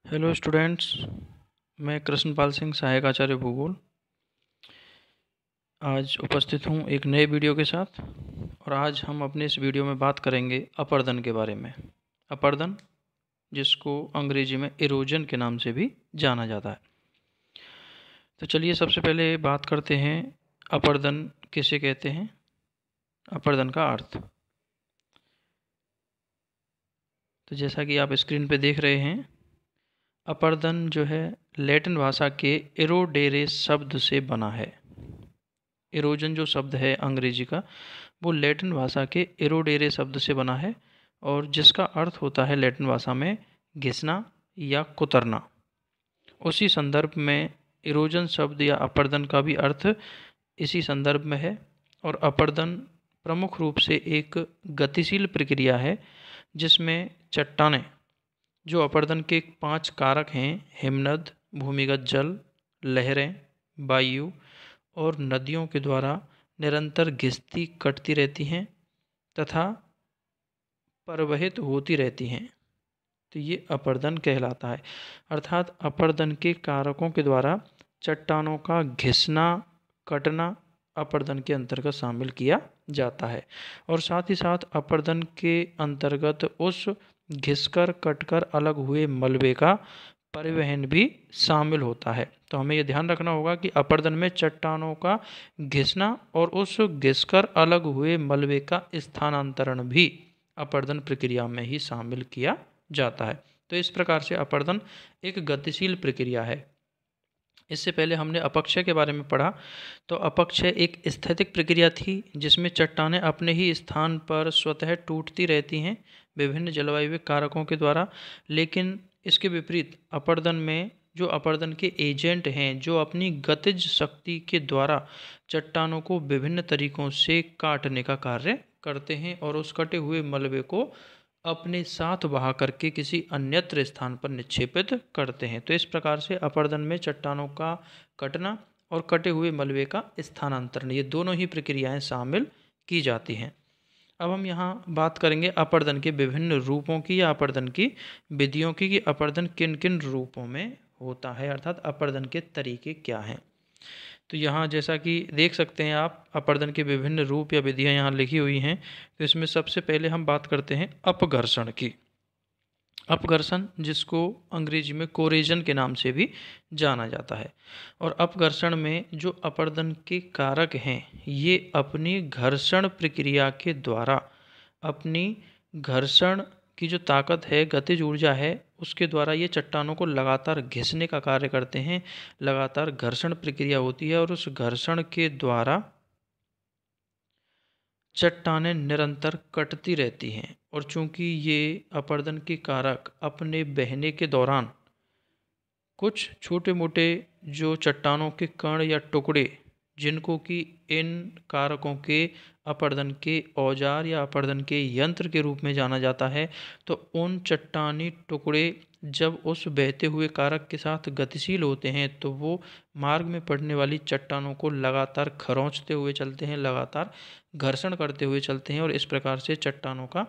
Hello students, मैं कृष्णपाल सिंह, सहायक आचार्य भूगोल आज उपस्थित हूँ एक नए वीडियो के साथ। और आज हम अपने इस वीडियो में बात करेंगे अपरदन के बारे में। अपरदन, जिसको अंग्रेजी में इरोजन के नाम से भी जाना जाता है। तो चलिए सबसे पहले बात करते हैं अपरदन किसे कहते हैं, अपरदन का अर्थ। तो जैसा कि आप स्क्रीन पे देख रहे हैं, अपरदन जो है लैटिन भाषा के एरोडेरे शब्द से बना है। इरोजन जो शब्द है अंग्रेजी का, वो लैटिन भाषा के एरोडेरे शब्द से बना है और जिसका अर्थ होता है लैटिन भाषा में घिसना या कुतरना। उसी संदर्भ में इरोजन शब्द या अपरदन का भी अर्थ इसी संदर्भ में है। और अपरदन प्रमुख रूप से एक गतिशील प्रक्रिया है जिसमें चट्टानें, जो अपरदन के 5 कारक हैं, हिमनद, भूमिगत जल, लहरें, वायु और नदियों के द्वारा निरंतर घिसती कटती रहती हैं तथा प्रवहित होती रहती हैं। तो ये अपरदन कहलाता है। अर्थात अपरदन के कारकों के द्वारा चट्टानों का घिसना, कटना अपरदन के अंतर्गत शामिल किया जाता है। और साथ ही साथ अपरदन के अंतर्गत उस घिसकर कटकर अलग हुए मलबे का परिवहन भी शामिल होता है। तो हमें यह ध्यान रखना होगा कि अपरदन में चट्टानों का घिसना और उस घिसकर अलग हुए मलबे का स्थानांतरण भी अपरदन प्रक्रिया में ही शामिल किया जाता है। तो इस प्रकार से अपरदन एक गतिशील प्रक्रिया है। इससे पहले हमने अपक्षय के बारे में पढ़ा। तो अपक्षय एक स्थैतिक प्रक्रिया थी जिसमें चट्टानें अपने ही स्थान पर स्वतः टूटती रहती हैं विभिन्न जलवायु कारकों के द्वारा। लेकिन इसके विपरीत अपरदन में जो अपरदन के एजेंट हैं, जो अपनी गतिज शक्ति के द्वारा चट्टानों को विभिन्न तरीकों से काटने का कार्य करते हैं और उस कटे हुए मलबे को अपने साथ बहा करके किसी अन्यत्र स्थान पर निक्षेपित करते हैं। तो इस प्रकार से अपरदन में चट्टानों का कटना और कटे हुए मलबे का स्थानांतरण, ये दोनों ही प्रक्रियाएं शामिल की जाती हैं। अब हम यहाँ बात करेंगे अपरदन के विभिन्न रूपों की या अपरदन की विधियों की, कि अपरदन किन किन रूपों में होता है, अर्थात अपरदन के तरीके क्या हैं। तो यहाँ जैसा कि देख सकते हैं आप, अपरदन के विभिन्न रूप या विधियाँ यहाँ लिखी हुई हैं। तो इसमें सबसे पहले हम बात करते हैं अपघर्षण की। अपघर्षण, जिसको अंग्रेजी में कोरेजन के नाम से भी जाना जाता है। और अपघर्षण में जो अपरदन के कारक हैं, ये अपनी घर्षण प्रक्रिया के द्वारा अपनी घर्षण की जो ताकत है, गतिज ऊर्जा है, उसके द्वारा ये चट्टानों को लगातार घिसने का कार्य करते हैं। लगातार घर्षण प्रक्रिया होती है और उस घर्षण के द्वारा चट्टानें निरंतर कटती रहती हैं। और चूंकि ये अपरदन के कारक अपने बहने के दौरान कुछ छोटे मोटे जो चट्टानों के कण या टुकड़े, जिनको कि इन कारकों के अपरदन के औजार या अपरदन के यंत्र के रूप में जाना जाता है, तो उन चट्टानी टुकड़े जब उस बहते हुए कारक के साथ गतिशील होते हैं तो वो मार्ग में पड़ने वाली चट्टानों को लगातार खरोंचते हुए चलते हैं, लगातार घर्षण करते हुए चलते हैं और इस प्रकार से चट्टानों का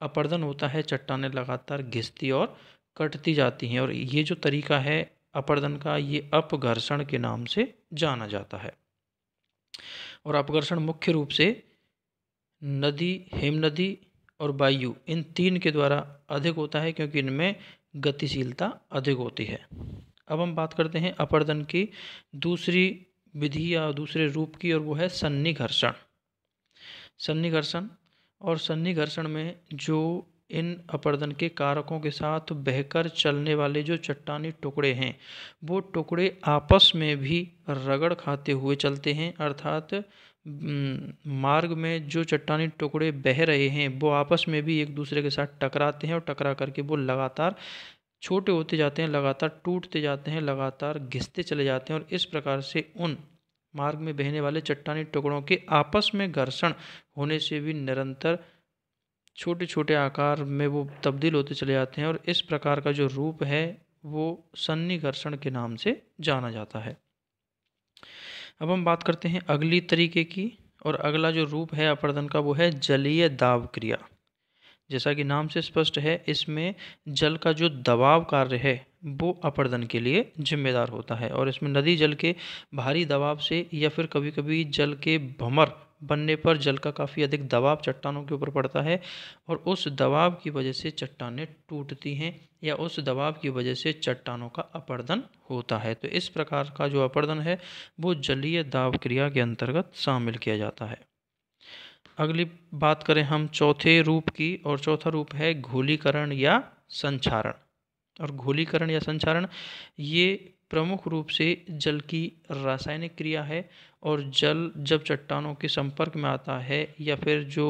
अपरदन होता है। चट्टानें लगातार घिसती और कटती जाती हैं और ये जो तरीका है अपरदन का, ये अपघर्षण के नाम से जाना जाता है। और अपघर्षण मुख्य रूप से नदी, हिमनदी और वायु, इन 3 के द्वारा अधिक होता है क्योंकि इनमें गतिशीलता अधिक होती है। अब हम बात करते हैं अपरदन की दूसरी विधि या दूसरे रूप की, और वो है सन्निघर्षण। सन्निघर्षण और सन्निघर्षण में जो इन अपरदन के कारकों के साथ बहकर चलने वाले जो चट्टानी टुकड़े हैं, वो टुकड़े आपस में भी रगड़ खाते हुए चलते हैं। अर्थात मार्ग में जो चट्टानी टुकड़े बह रहे हैं वो आपस में भी एक दूसरे के साथ टकराते हैं और टकरा करके वो लगातार छोटे होते जाते हैं, लगातार टूटते जाते हैं, लगातार घिसते चले जाते हैं। और इस प्रकार से उन मार्ग में बहने वाले चट्टानी टुकड़ों के आपस में घर्षण होने से भी निरंतर छोटे छोटे आकार में वो तब्दील होते चले जाते हैं और इस प्रकार का जो रूप है वो सन्निघर्षण के नाम से जाना जाता है। अब हम बात करते हैं अगली तरीके की, और अगला जो रूप है अपरदन का वो है जलीय दाब क्रिया, जैसा कि नाम से स्पष्ट है, इसमें जल का जो दबाव कार्य है वो अपर्दन के लिए जिम्मेदार होता है। और इसमें नदी जल के भारी दबाव से या फिर कभी कभी जल के भंवर बनने पर जल का काफ़ी अधिक दबाव चट्टानों के ऊपर पड़ता है और उस दबाव की वजह से चट्टानें टूटती हैं या उस दबाव की वजह से चट्टानों का अपर्दन होता है। तो इस प्रकार का जो अपर्दन है वो जलीय दाब क्रिया के अंतर्गत शामिल किया जाता है। अगली बात करें हम चौथे रूप की, और चौथा रूप है घोलीकरण या संक्षारण। और घोलीकरण या संक्षारण ये प्रमुख रूप से जल की रासायनिक क्रिया है। और जल जब चट्टानों के संपर्क में आता है या फिर जो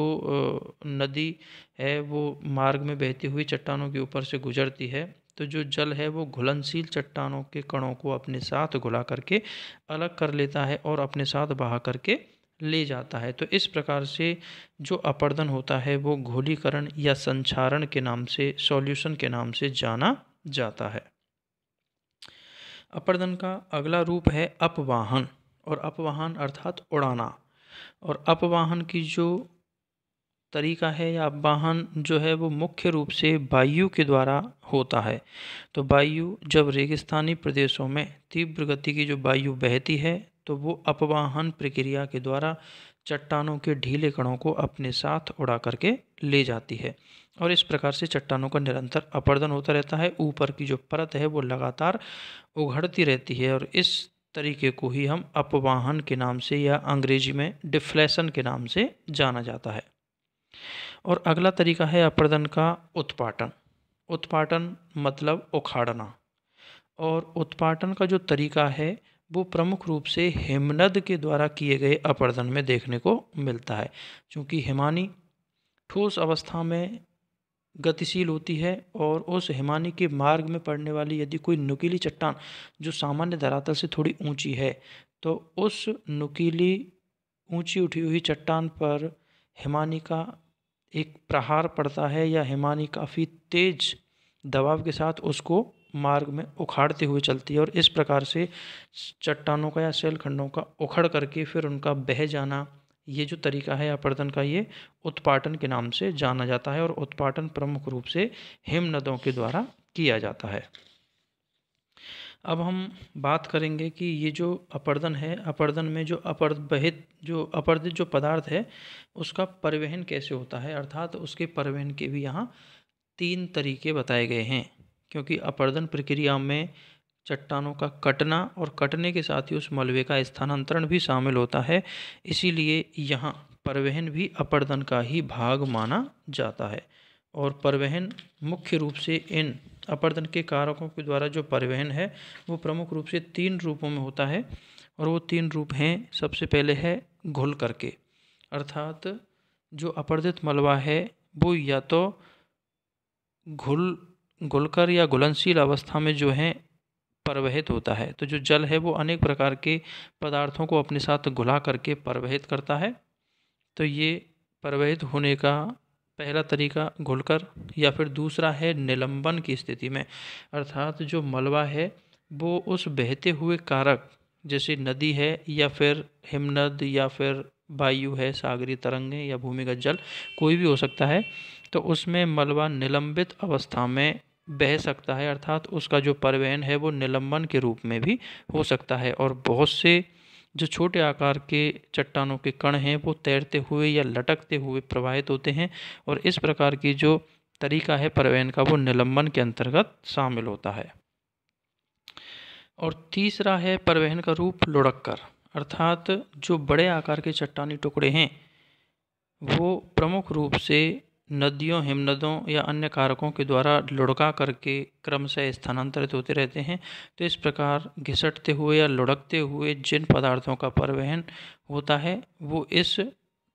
नदी है वो मार्ग में बहती हुई चट्टानों के ऊपर से गुजरती है, तो जो जल है वो घुलनशील चट्टानों के कणों को अपने साथ घुला करके अलग कर लेता है और अपने साथ बहा करके ले जाता है। तो इस प्रकार से जो अपर्दन होता है वो घोलीकरण या संक्षारण के नाम से, सॉल्यूशन के नाम से जाना जाता है। अपर्दन का अगला रूप है अपवाहन। और अपवाहन अर्थात उड़ाना। और अपवाहन की जो तरीका है या अपवाहन जो है वो मुख्य रूप से वायु के द्वारा होता है। तो वायु जब रेगिस्तानी प्रदेशों में तीव्र गति की जो वायु बहती है तो वो अपवाहन प्रक्रिया के द्वारा चट्टानों के ढीले कणों को अपने साथ उड़ा करके ले जाती है और इस प्रकार से चट्टानों का निरंतर अपर्दन होता रहता है। ऊपर की जो परत है वो लगातार उघड़ती रहती है और इस तरीके को ही हम अपवाहन के नाम से या अंग्रेजी में डिफ्लेशन के नाम से जाना जाता है। और अगला तरीका है अपर्दन का उत्पाटन। उत्पाटन मतलब उखाड़ना। और उत्पाटन का जो तरीका है वो प्रमुख रूप से हिमनद के द्वारा किए गए अपर्दन में देखने को मिलता है। क्योंकि हिमानी ठोस अवस्था में गतिशील होती है और उस हिमानी के मार्ग में पड़ने वाली यदि कोई नुकीली चट्टान जो सामान्य धरातल से थोड़ी ऊंची है तो उस नुकीली ऊंची उठी हुई चट्टान पर हिमानी का एक प्रहार पड़ता है या हिमानी काफ़ी तेज दबाव के साथ उसको मार्ग में उखाड़ते हुए चलती है और इस प्रकार से चट्टानों का या शैल खंडों का उखड़ करके फिर उनका बह जाना, ये जो तरीका है अपर्दन का ये उत्पाटन के नाम से जाना जाता है। और उत्पाटन प्रमुख रूप से हिमनदों के द्वारा किया जाता है। अब हम बात करेंगे कि ये जो अपर्दन है, अपर्दन में जो अपर्दित जो पदार्थ है उसका परिवहन कैसे होता है, अर्थात उसके परिवहन के भी यहाँ 3 तरीके बताए गए हैं। क्योंकि अपर्दन प्रक्रिया में चट्टानों का कटना और कटने के साथ ही उस मलबे का स्थानांतरण भी शामिल होता है, इसीलिए यहाँ परिवहन भी अपर्दन का ही भाग माना जाता है। और परिवहन मुख्य रूप से इन अपर्दन के कारकों के द्वारा जो परिवहन है वो प्रमुख रूप से 3 रूपों में होता है। और वो 3 रूप हैं, सबसे पहले है घुल करके, अर्थात जो अपर्दित मलबा है वो या तो घुलकर या घुलनशील अवस्था में जो है परिवहित होता है। तो जो जल है वो अनेक प्रकार के पदार्थों को अपने साथ घुला करके परिवहित करता है। तो ये परिवहित होने का पहला तरीका घुलकर, या फिर दूसरा है निलंबन की स्थिति में, अर्थात जो मलबा है वो उस बहते हुए कारक जैसे नदी है या फिर हिमनद या फिर वायु है, सागरीय तरंगें या भूमिगत जल, कोई भी हो सकता है, तो उसमें मलबा निलंबित अवस्था में बह सकता है, अर्थात उसका जो परिवहन है वो निलंबन के रूप में भी हो सकता है। और बहुत से जो छोटे आकार के चट्टानों के कण हैं वो तैरते हुए या लटकते हुए प्रवाहित होते हैं और इस प्रकार की जो तरीका है परिवहन का वो निलंबन के अंतर्गत शामिल होता है। और तीसरा है परिवहन का रूप लुढ़ककर, अर्थात जो बड़े आकार के चट्टानी टुकड़े हैं वो प्रमुख रूप से नदियों, हिमनदों या अन्य कारकों के द्वारा लुढ़का करके क्रमशः स्थानांतरित होते रहते हैं। तो इस प्रकार घिसटते हुए या लुढ़कते हुए जिन पदार्थों का परिवहन होता है वो इस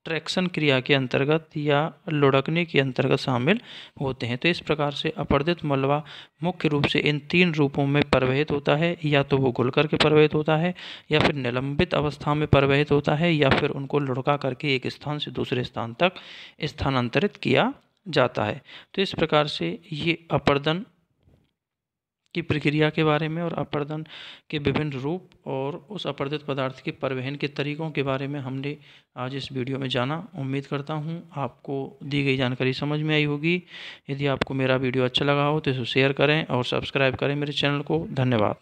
ट्रैक्शन क्रिया के अंतर्गत या लुढ़कने के अंतर्गत शामिल होते हैं। तो इस प्रकार से अपर्दित मलबा मुख्य रूप से इन 3 रूपों में परिवहित होता है, या तो वो घुल करके परिवहित होता है या फिर निलंबित अवस्था में परिवहित होता है या फिर उनको लुढ़का करके एक स्थान से दूसरे स्थान तक स्थानांतरित किया जाता है। तो इस प्रकार से ये अपर्दन की प्रक्रिया के बारे में और अपर्दन के विभिन्न रूप और उस अपर्दित पदार्थ के परिवहन के तरीकों के बारे में हमने आज इस वीडियो में जाना। उम्मीद करता हूँ आपको दी गई जानकारी समझ में आई होगी। यदि आपको मेरा वीडियो अच्छा लगा हो तो इसे शेयर करें और सब्सक्राइब करें मेरे चैनल को। धन्यवाद।